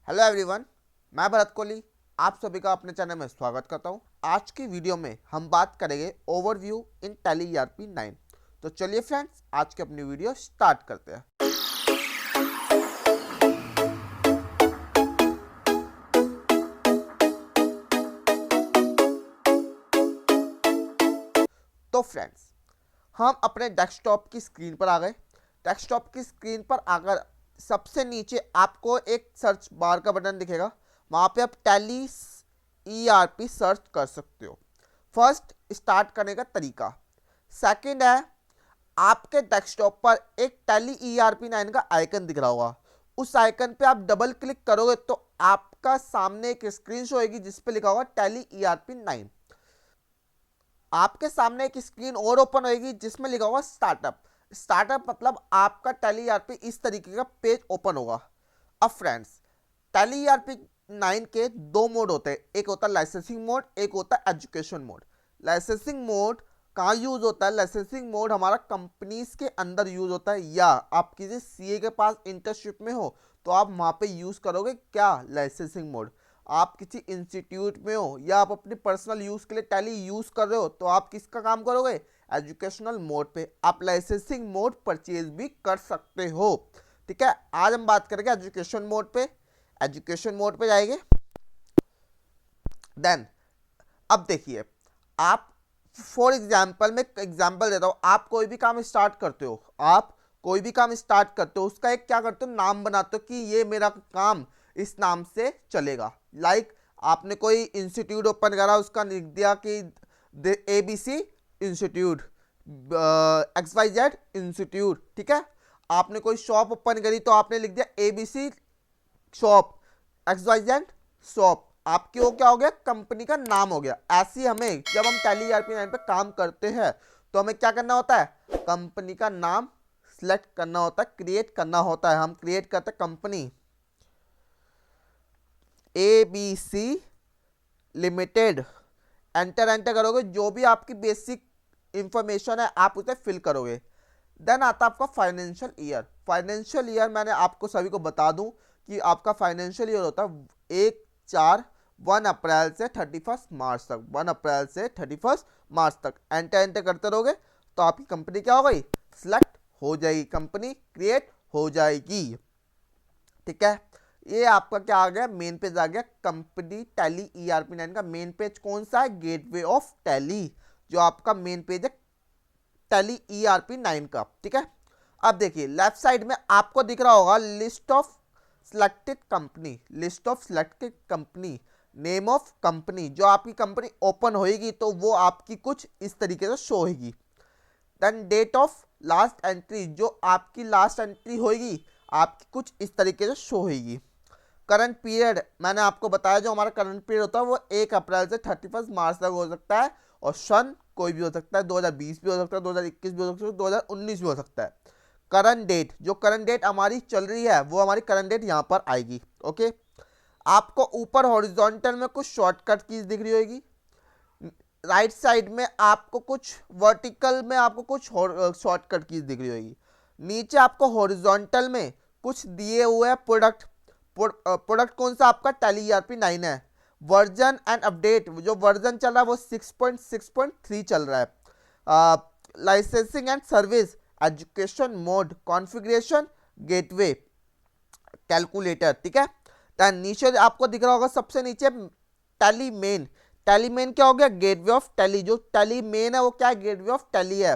Hello everyone, मैं भरत कोहली आप सभी का अपने चैनल में स्वागत करता हूं। आज की वीडियो में हम बात करेंगे ओवरव्यू इन टैली ERP9। तो चलिए फ्रेंड्स, आज की अपनी वीडियो स्टार्ट करते हैं। तो फ्रेंड्स, हम अपने डेस्कटॉप की स्क्रीन पर आ गए। डेस्कटॉप की स्क्रीन पर आकर सबसे नीचे आपको एक सर्च बार का बटन दिखेगा, वहाँ पे आप टैली ERP सर्च कर सकते हो। फर्स्ट, स्टार्ट करने का तरीका। सेकंड है, आपके डेस्कटॉप पर एक टैली ERP9 का आइकन दिख रहा होगा। उस आइकन पे आप डबल क्लिक करोगे तो आपका सामने एक स्क्रीन शो होगी जिस पे लिखा होगा टैली ERP9। आपके सामने एक स्क्रीन और ओपन होगी जिसमें लिखा होगा स्टार्टअप। स्टार्टअप मतलब आपका टैली ERP इस तरीके का पेज ओपन होगा। अब फ्रेंड्स, टैली ERP9 के दो मोड होते हैं, एक होता है लाइसेंसिंग मोड, एक होता है एजुकेशन मोड। लाइसेंसिंग मोड कहाँ यूज होता है? लाइसेंसिंग मोड हमारा कंपनीज के अंदर यूज होता है, या आप किसी CA के पास इंटर्नशिप में हो तो आप वहाँ पे यूज करोगे क्या? Licensing mode. आप किसी इंस्टीट्यूट में हो या आप अपने पर्सनल यूज के लिए टैली यूज कर रहे हो तो आप किसका काम करोगे? एजुकेशनल मोड पे। आप लाइसेंसिंग मोड परचेज भी कर सकते हो। ठीक है, आज हम बात करेंगे एजुकेशन मोड पे। एजुकेशन मोड पे जाएंगे। देन अब देखिए, आप फॉर एग्जाम्पल में एग्जाम्पल देता हूं, आप कोई भी काम स्टार्ट करते हो, उसका एक क्या करते हो, नाम बनाते हो कि ये मेरा काम इस नाम से चलेगा। लाइक आपने कोई इंस्टीट्यूट ओपन करा, उसका लिख दिया कि ABC इंस्टीट्यूट, XYZ इंस्टीट्यूट। ठीक है, आपने कोई शॉप ओपन करी तो आपने लिख दिया ABC शॉप, XYZ शॉप। आपकी वो क्या हो गया? कंपनी का नाम हो गया। ऐसे ही हमें जब हम टैली ERP9 पे काम करते हैं तो हमें क्या करना होता है? कंपनी का नाम सिलेक्ट करना होता है, क्रिएट करना होता है। हम क्रिएट करते हैं कंपनी ABC लिमिटेड। एंटर करोगे, जो भी आपकी बेसिक इंफॉर्मेशन है आप उसे फिल करोगे। देन आता आपका फाइनेंशियल ईयर। फाइनेंशियल ईयर मैंने आपको सभी को बता दूं कि आपका फाइनेंशियल ईयर होता है 1 अप्रैल से 31 मार्च तक। 1 अप्रैल से 31 मार्च तक एंटर करते रहोगे तो आपकी कंपनी क्या हो गई? सिलेक्ट हो जाएगी, कंपनी क्रिएट हो जाएगी। ठीक है, ये आपका क्या आ गया? मेन पेज आ गया। कंपनी टैली ERP9 का मेन पेज कौन सा है? गेटवे ऑफ टैली, जो आपका मेन पेज है टैली ERP9 का। ठीक है, अब देखिए लेफ्ट साइड में आपको दिख रहा होगा list of selected company, name of company. जो आपकी कंपनी ओपन होएगी तो वो आपकी कुछ इस तरीके से शो होगी। Then date of last entry, जो आपकी लास्ट एंट्री होगी आपकी कुछ इस तरीके से शो होगी। करंट पीरियड मैंने आपको बताया, जो हमारा करंट पीरियड होता है वो 1 अप्रैल से 31 मार्च तक हो सकता है, और सन कोई भी हो सकता है, 2020 भी हो सकता है, 2021 भी हो सकता है, 2019 भी हो सकता है। करंट डेट, जो करंट डेट हमारी चल रही है वो हमारी करंट डेट यहाँ पर आएगी। ओके, आपको ऊपर हॉरिजॉन्टल में कुछ शॉर्टकट कीज दिख रही होगी, राइट साइड में आपको कुछ, वर्टिकल में आपको कुछ शॉर्टकट कीज दिख रही होगी, नीचे आपको हॉरिजॉन्टल में कुछ दिए हुए हैं प्रोडक्ट। प्रोडक्ट कौन सा? आपका टैली ERP9 है। वर्जन एंड अपडेट, जो वर्जन चल रहा है वो 6.6.3 चल रहा है। Licensing and service, education mode, configuration, gateway, calculator. ठीक है, तो नीचे आपको दिख रहा होगा सबसे नीचे टैली मेन। टैली मेन क्या हो गया? Gateway of tally. जो टैली मेन है वो क्या है? गेटवे ऑफ टैली है।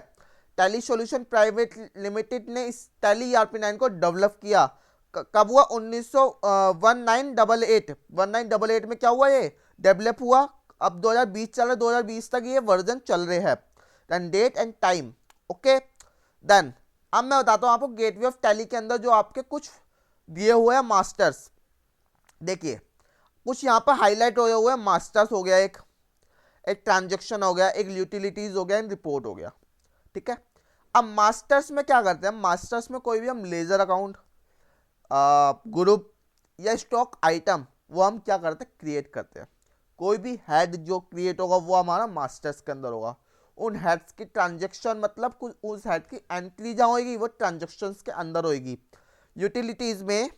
टैली सॉल्यूशन प्राइवेट लिमिटेड ने इस टैली ERP9 को डेवलप किया। कब हुआ? 1988 में क्या हुआ? ये डेवलप हुआ। अब 2020 चल रहा है, 2020 तक ये वर्जन चल रहे हैं। Then date and time. Okay, then अब मैं बताता हूँ आपको गेटवे ऑफ टैली के अंदर जो आपके कुछ दिए हुए हैं मास्टर्स। देखिए कुछ यहाँ पर हाईलाइट हुए हुए मास्टर्स हो गया, एक ट्रांजेक्शन हो गया, एक यूटिलिटीज हो गया, एक रिपोर्ट हो गया। ठीक है, अब मास्टर्स में क्या करते हैं? मास्टर्स में कोई भी हम लेजर अकाउंट, ग्रुप या स्टॉक आइटम वो हम क्या करते हैं? क्रिएट करते हैं। कोई भी हेड जो क्रिएट होगा वो हमारा मास्टर्स के अंदर होगा। उन हेड्स की ट्रांजेक्शन मतलब कुछ उस हेड की एंट्री जहाँ होगी वो ट्रांजेक्शन्स के अंदर होगी। यूटिलिटीज में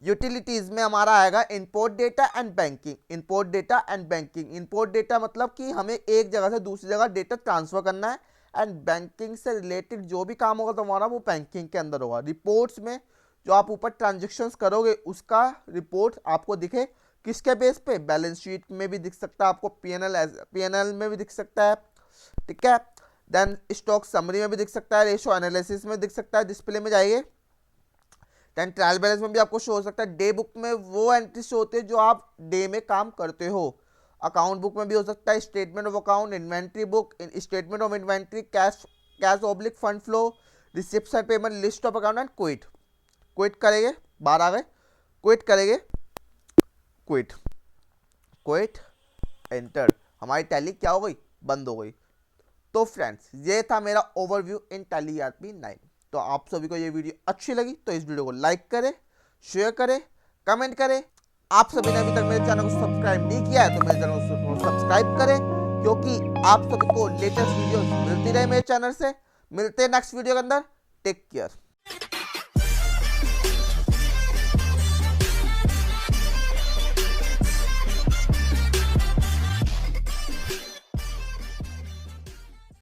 यूटिलिटीज में हमारा आएगा import data and banking. Import data and banking, import data मतलब कि हमें एक जगह से दूसरी जगह डेटा ट्रांसफर करना है, एंड बैंकिंग से रिलेटेड जो भी काम होगा तुम्हारा वो बैंकिंग के अंदर होगा। रिपोर्ट्स में जो आप ऊपर ट्रांजेक्शन्स करोगे उसका रिपोर्ट आपको दिखे किसके बेस पे, बैलेंस शीट में भी दिख सकता है आपको, पीएनएल में भी दिख सकता है, ठीक है। देन स्टॉक समरी में भी दिख सकता है, रेशो एनालिसिस में दिख सकता है, डिस्प्ले में जाइए। देन ट्रायल बैलेंस में भी आपको शो हो सकता है। डे बुक में वो एंट्री शो होते हैं जो आप डे में काम करते हो। अकाउंट बुक में भी हो सकता है statement of account, inventory book, statement of inventory, cash oblique fund flow, receipts and payment, list of account and quit. Quit करेंगे, बाहर आ गए, क्विट करेंगे, क्विट, क्विट, एंटर, हमारी टैली क्या हो गई, बंद हो गई। तो फ्रेंड्स ये था मेरा ओवरव्यू इन टैली ERP9। तो आप सभी को ये वीडियो अच्छी लगी तो इस वीडियो को लाइक करें, शेयर करें, कमेंट करें। आप सभी ने अभी तक मेरे चैनल को सब्सक्राइब नहीं किया है तो मेरे चैनल को सब्सक्राइब करें, क्योंकि आप सभी को लेटेस्ट वीडियोस मिलती रहे मेरे चैनल से। मिलते हैं नेक्स्ट वीडियो के अंदर, टेक केयर।